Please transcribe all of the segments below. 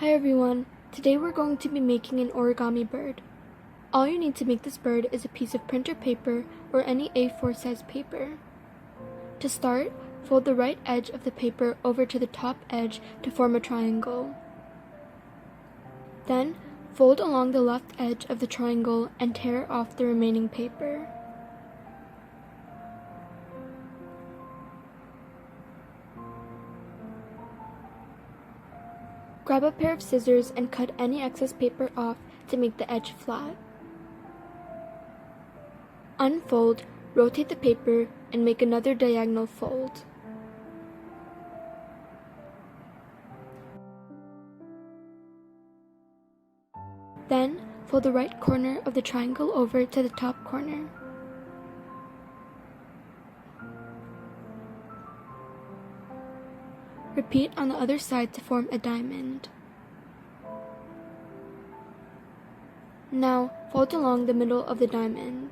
Hi everyone, today we're going to be making an origami bird. All you need to make this bird is a piece of printer paper or any A4 size paper. To start, fold the right edge of the paper over to the top edge to form a triangle. Then, fold along the left edge of the triangle and tear off the remaining paper. Grab a pair of scissors and cut any excess paper off to make the edge flat. Unfold, rotate the paper, and make another diagonal fold. Then, fold the right corner of the triangle over to the top corner. Repeat on the other side to form a diamond. Now, fold along the middle of the diamond.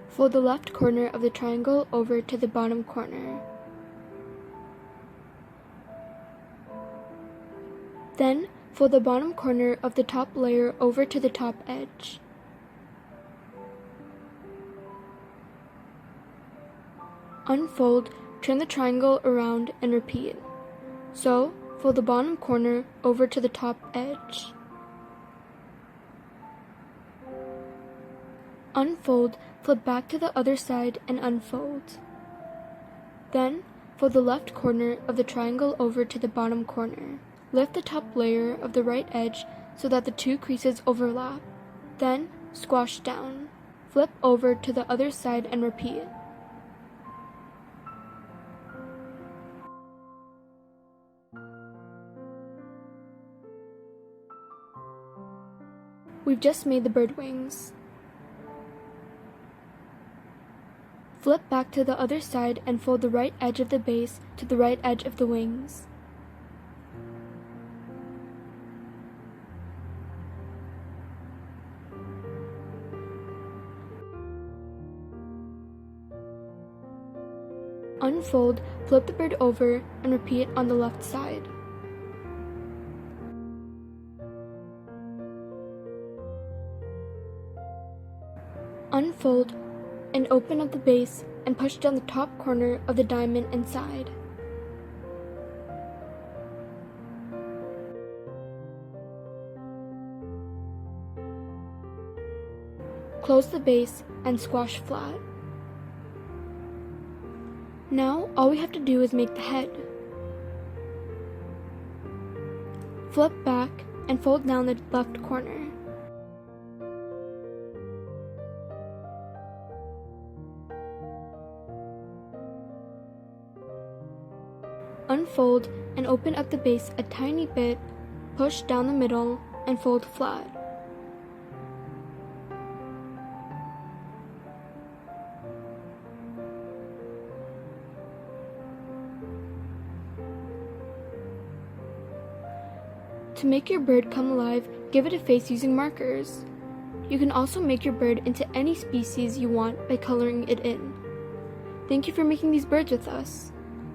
Fold the left corner of the triangle over to the bottom corner. Then, fold the bottom corner of the top layer over to the top edge. Unfold, turn the triangle around and repeat. So, fold the bottom corner over to the top edge. Unfold, flip back to the other side and unfold. Then, fold the left corner of the triangle over to the bottom corner. Lift the top layer of the right edge so that the two creases overlap. Then, squash down. Flip over to the other side and repeat. We've just made the bird wings. Flip back to the other side and fold the right edge of the base to the right edge of the wings. Unfold, flip the bird over, and repeat on the left side. Unfold and open up the base and push down the top corner of the diamond inside. Close the base and squash flat. Now, all we have to do is make the head. Flip back and fold down the left corner. Unfold and open up the base a tiny bit, push down the middle, and fold flat. To make your bird come alive, give it a face using markers. You can also make your bird into any species you want by coloring it in. Thank you for making these birds with us.